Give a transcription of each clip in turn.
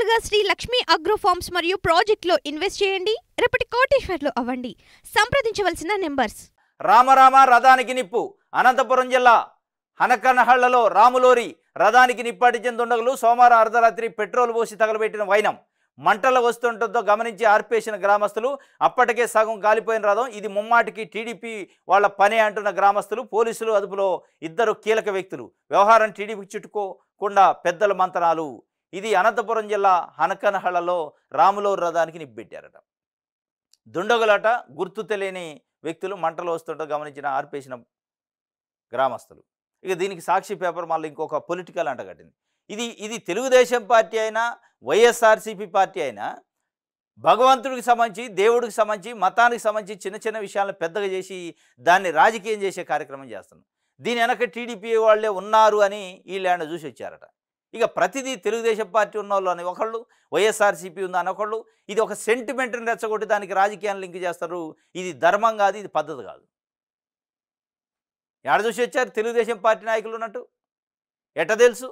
నేరుగా Shri Lakshmi agro forms మరియు ప్రాజెక్టులో ఇన్వెస్ట్ చేయండి. రేపటి కోటీశ్వర్లు అవ్వండి. సంప్రదించవలసిన నెంబర్స్. రామరామ రథానికి నిప్పు. అనంతపురం జిల్లా హనకనహళ్లలో రాములోరి రథానికి నిప్పాటించిన దుండగులు సోమవారం అర్ధరాత్రి పెట్రోల్ పోసి తగలబెట్టిన వైనం. మంటలు వస్తుండటంతో గమనించి ఆర్పేసిన గ్రామస్తులు. అప్పటికే సగం గాలిపోయిన రథం. ఇది ముమ్మాటికి టీడీపీ వాళ్ళ పని అంటున్న గ్రామస్తులు. పోలీసులు అదుపులో 2 కీలక వ్యక్తులు. వ్యవహారం టీడీపీకి చుట్టుకోకుండా పెద్దల మంతనాలు. ఇది అనంతపురం జిల్లా హనకనహళ్లలో రాములోరి రథానికి నిప్పెట్టారట. దుండగులట గుర్తు తెలియని వ్యక్తులు మంటలు వస్తుండటం గమనించిన ఆర్పేసిన గ్రామస్తులు. ఇక దీనికి సాక్షి పేపర్ మళ్ళీ ఇంకొక పొలిటికల్ అంటగట్టింది. ఇది తెలుగుదేశం పార్టీ అయినా వైఎస్ఆర్సీపీ పార్టీ అయినా భగవంతుడికి సంబంధించి దేవుడికి సంబంధించి మతానికి సంబంధించి చిన్న చిన్న విషయాలను పెద్దగా చేసి దాన్ని రాజకీయం చేసే కార్యక్రమం చేస్తున్నాం. దీని వెనక టీడీపీ వాళ్ళే ఉన్నారు అని వీళ్ళేమన్నా చూసి వచ్చారట. ఇక ప్రతిదీ తెలుగుదేశం పార్టీ ఉన్న వాళ్ళు అని ఒకళ్ళు, వైఎస్ఆర్సీపీ ఉందని ఒకళ్ళు. ఇది ఒక సెంటిమెంట్ని రెచ్చగొట్టి దానికి రాజకీయాన్ని లింక్ చేస్తారు. ఇది ధర్మం కాదు, ఇది పద్ధతి కాదు. ఎక్కడ చూసి వచ్చారు తెలుగుదేశం పార్టీ నాయకులు ఉన్నట్టు? ఎట్ట తెలుసు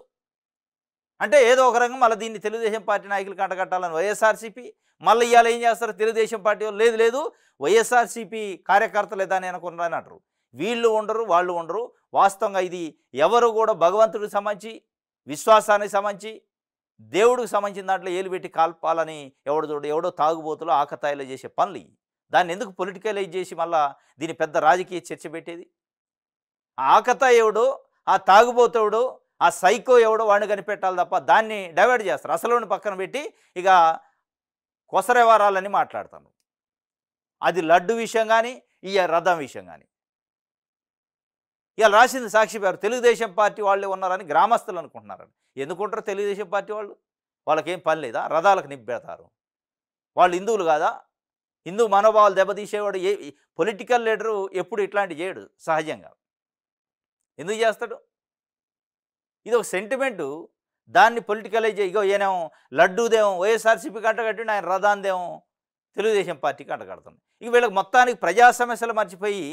అంటే ఏదో ఒక రంగం మళ్ళీ దీన్ని తెలుగుదేశం పార్టీ నాయకులు కంటగట్టాలని వైఎస్ఆర్సీపీ. మళ్ళీ ఇవాళ ఏం చేస్తారు తెలుగుదేశం పార్టీ వాళ్ళు? లేదు వైఎస్ఆర్సీపీ కార్యకర్తలే దాన్ని అనుకున్నారని అంటారు. వీళ్ళు ఉండరు, వాళ్ళు ఉండరు. వాస్తవంగా ఇది ఎవరు కూడా భగవంతుడికి సంబంధించి, విశ్వాసానికి సంబంధించి, దేవుడికి సంబంధించిన దాంట్లో ఏలు పెట్టి కాల్పాలని ఎవడో తాగుబోతులు ఆకతాయిలో చేసే పనులు. దాన్ని ఎందుకు పొలిటికలైజ్ చేసి మళ్ళీ దీని పెద్ద రాజకీయ చర్చ పెట్టేది? ఆ ఆకతాయి ఎవడో, ఆ తాగుబోతోడు, ఆ సైకో ఎవడో వాడిని కనిపెట్టాలి తప్ప దాన్ని డైవర్ట్ చేస్తారు. అసలు పక్కన పెట్టి ఇక కొసరెవారాలని మాట్లాడతాను. అది లడ్డు విషయం కానీ, ఈ రథం విషయం కానీ. ఇలా రాసింది సాక్షి పేరు. తెలుగుదేశం పార్టీ వాళ్ళే ఉన్నారని గ్రామస్తులు అనుకుంటున్నారని. ఎందుకుంటారు తెలుగుదేశం పార్టీ వాళ్ళు? వాళ్ళకేం పని లేదా? రథాలకు నింపెడతారు. వాళ్ళు హిందువులు కాదా? హిందూ మనోభావాలు దెబ్బతీసేవాడు పొలిటికల్ లీడరు ఎప్పుడు ఇట్లాంటి చేయడు సహజంగా. ఎందుకు చేస్తాడు? ఇది ఒక సెంటిమెంటు. దాన్ని పొలిటికలైజ్ ఇగో ఈయనేమో లడ్డూదేమో వైఎస్ఆర్సీపీ కంటగట్టిండు, ఆయన రథాందేమో తెలుగుదేశం పార్టీ కంటగడుతుంది. ఇక వీళ్ళకి మొత్తానికి ప్రజా సమస్యలు మర్చిపోయి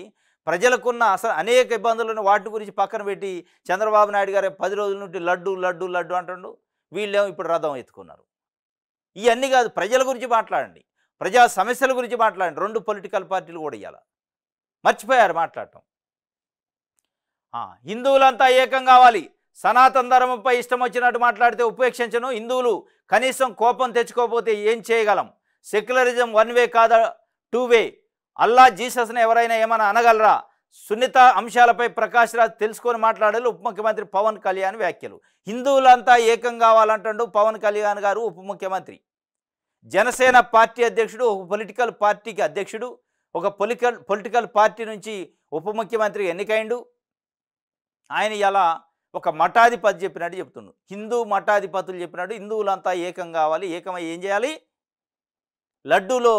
ప్రజలకున్న అసలు అనేక ఇబ్బందులను వాటి గురించి పక్కన పెట్టి చంద్రబాబు నాయుడు గారు 10 రోజుల నుండి లడ్డు లడ్డు లడ్డు అంటుండు. వీళ్ళేమో ఇప్పుడు రథం ఎత్తుకున్నారు. ఇవన్నీ కాదు, ప్రజల గురించి మాట్లాడండి, ప్రజా సమస్యల గురించి మాట్లాడండి. 2 పొలిటికల్ పార్టీలు కూడా ఇవ్వాలి, మర్చిపోయారు మాట్లాడటం. హిందువులంతా ఏకం కావాలి, సనాతన ధర్మంపై ఇష్టం వచ్చినట్టు మాట్లాడితే ఉపేక్షించను. హిందువులు కనీసం కోపం తెచ్చుకోకపోతే ఏం చేయగలం? సెక్యులరిజం 1 వే కాదా 2 వే? అల్లా జీసస్ని ఎవరైనా ఏమైనా అనగలరా? సున్నిత అంశాలపై ప్రకాష్ రాజ్ తెలుసుకొని మాట్లాడాలి ఉప ముఖ్యమంత్రి పవన్ కళ్యాణ్ వ్యాఖ్యలు. హిందువులంతా ఏకం కావాలంటాడు పవన్ కళ్యాణ్ గారు, ఉప ముఖ్యమంత్రి. జనసేన పార్టీ అధ్యక్షుడు, ఒక పొలిటికల్ పార్టీకి అధ్యక్షుడు, ఒక పొలిటికల్ పార్టీ నుంచి ఉప ముఖ్యమంత్రి ఎన్నికైండు. ఆయన ఇలా ఒక మఠాధిపతి చెప్పినట్టు చెప్తుండు. హిందూ మఠాధిపతులు చెప్పినట్టు హిందువులంతా ఏకం కావాలి. ఏకమై ఏం చేయాలి? లడ్డూలో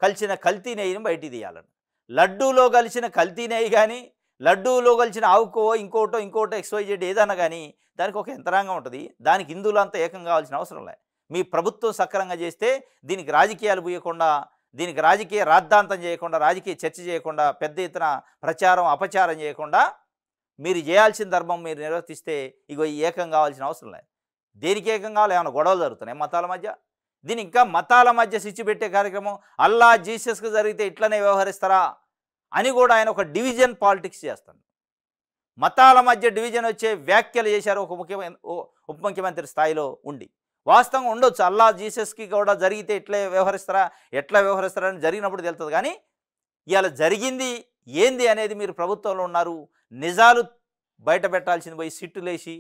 కలిసిన కల్తీ నెయ్యిని బయటికి తీయాలని. లడ్డూలో కలిసిన కల్తీ నెయ్యి కానీ, లడ్డూలో కలిసిన ఆవుకో ఇంకోటో XYZ ఏదన్నా కానీ దానికి ఒక యంత్రాంగం ఉంటుంది. దానికి హిందువులంతా ఏకం కావాల్సిన అవసరం లేదు. మీ ప్రభుత్వం సక్రమంగా చేస్తే దీనికి రాజకీయాలు పూయకుండా, దీనికి రాజకీయ రాద్ధాంతం చేయకుండా, రాజకీయ చర్చ చేయకుండా, పెద్ద ఎత్తున ప్రచారం అపచారం చేయకుండా మీరు చేయాల్సిన ధర్మం మీరు నిర్వర్తిస్తే ఇగో ఈ ఏకం కావాల్సిన అవసరం లేదు. దేనికి ఏకం కావాలి? ఏమైనా గొడవలు జరుగుతున్నాయి మతాల మధ్య? దీని ఇంకా మతాల మధ్య స్విచ్ పెట్టే కార్యక్రమం. అల్లా జీసస్కి జరిగితే ఇట్లనే వ్యవహరిస్తారా అని కూడా ఆయన ఒక డివిజన్ పాలిటిక్స్ చేస్తాడు. మతాల మధ్య డివిజన్ వచ్చే వ్యాఖ్యలు చేశారు ఒక ఉప ముఖ్యమంత్రి స్థాయిలో ఉండి. వాస్తవంగా ఉండొచ్చు, అల్లా జీసస్కి కూడా జరిగితే ఎట్లా వ్యవహరిస్తారా అని జరిగినప్పుడు తెలుస్తుంది. కానీ ఇవాళ జరిగింది ఏంది అనేది మీరు ప్రభుత్వంలో ఉన్నారు. నిజాలు బయట పెట్టాల్సింది పోయి సిట్టులేసి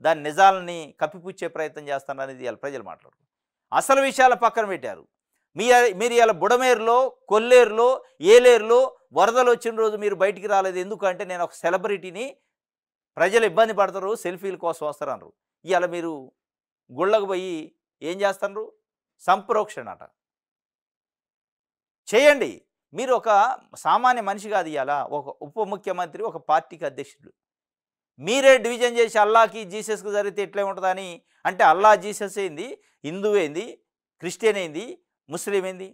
దాని నిజాలని కప్పిపుచ్చే ప్రయత్నం చేస్తున్నారు అనేది ఇవాళ ప్రజలు మాట్లాడుతున్నారు. అసలు విషయాల పక్కన పెట్టారు. మీరు ఇలా బుడమేరులో, కొల్లేరులో, ఏలేరులో వరదలు వచ్చిన రోజు మీరు బయటికి రాలేదు. ఎందుకంటే నేను ఒక సెలబ్రిటీని, ప్రజలు ఇబ్బంది పడతారు, సెల్ఫీల కోసం వస్తారన్నారు. ఇవాళ మీరు గుళ్ళకు పోయి ఏం చేస్తున్నారు? సంప్రోక్షణ అట చేయండి. మీరు ఒక సామాన్య మనిషి కాదు, ఇవాళ ఒక ఉప ముఖ్యమంత్రి, ఒక పార్టీకి అధ్యక్షుడు. మీరే డివిజన్ చేసి అల్లాకి జీసస్కి జరిగితే ఎట్లా ఉంటుందని అంటే అల్లా జీసస్ ఏంది, హిందూ ఏంది, క్రిస్టియన్ ఏంది, ముస్లిం ఏంది?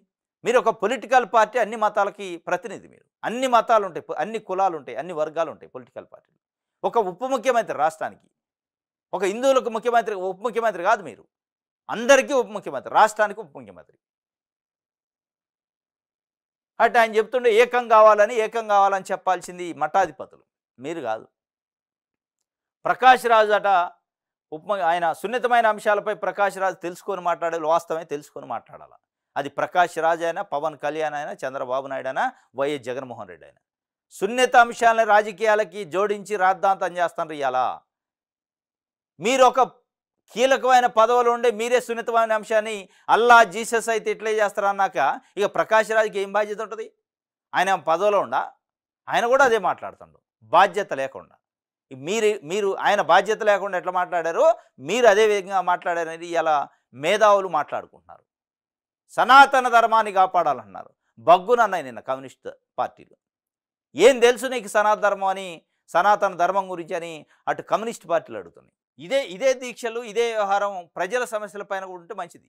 మీరు ఒక పొలిటికల్ పార్టీ, అన్ని మతాలకి ప్రతినిధి. మీరు అన్ని మతాలు ఉంటాయి, అన్ని కులాలు ఉంటాయి, అన్ని వర్గాలు ఉంటాయి పొలిటికల్ పార్టీలు. ఒక ఉప ముఖ్యమంత్రి రాష్ట్రానికి, ఒక హిందువులకు ముఖ్యమంత్రి, ఉప ముఖ్యమంత్రి కాదు మీరు. అందరికీ ఉప ముఖ్యమంత్రి, రాష్ట్రానికి ఉప ముఖ్యమంత్రి. అటు ఆయన చెప్తుండే ఏకం కావాలని చెప్పాల్సింది మఠాధిపతులు, మీరు కాదు. ప్రకాష్ రాజు అట ఆయన సున్నితమైన అంశాలపై ప్రకాష్ రాజు తెలుసుకొని మాట్లాడాలి, వాస్తవమే తెలుసుకొని మాట్లాడాలి. అది ప్రకాష్ రాజు అయినా, పవన్ కళ్యాణ్ అయినా, చంద్రబాబు నాయుడు అయినా, వైఎస్ జగన్మోహన్ రెడ్డి అయినా. సున్నిత అంశాలను రాజకీయాలకి జోడించి రాద్ధాంతం చేస్తాను. ఇవాళ మీరు ఒక కీలకమైన పదవులు ఉండే మీరే సున్నితమైన అంశాన్ని అల్లా జీసస్ అయితే ఇట్లే చేస్తారన్నాక ఇక ప్రకాష్ రాజుకి ఏం బాధ్యత ఉంటుంది? ఆయన పదవిలో ఉండా, ఆయన కూడా అదే మాట్లాడుతుండు బాధ్యత లేకుండా. మీరు ఆయన బాధ్యత లేకుండా ఎట్లా మాట్లాడారో మీరు అదే విధంగా మాట్లాడారనేది ఇలా మేధావులు మాట్లాడుకుంటున్నారు. సనాతన ధర్మాన్ని కాపాడాలన్నారు. బగ్గునన్నాయి నిన్న కమ్యూనిస్ట్ పార్టీలు. ఏం తెలుసు నీకు సనాతన ధర్మం గురించి అని అటు కమ్యూనిస్ట్ పార్టీలు అడుగుతున్నాయి. ఇదే దీక్షలు, ఇదే వ్యవహారం ప్రజల సమస్యల పైన ఉంటే మంచిది.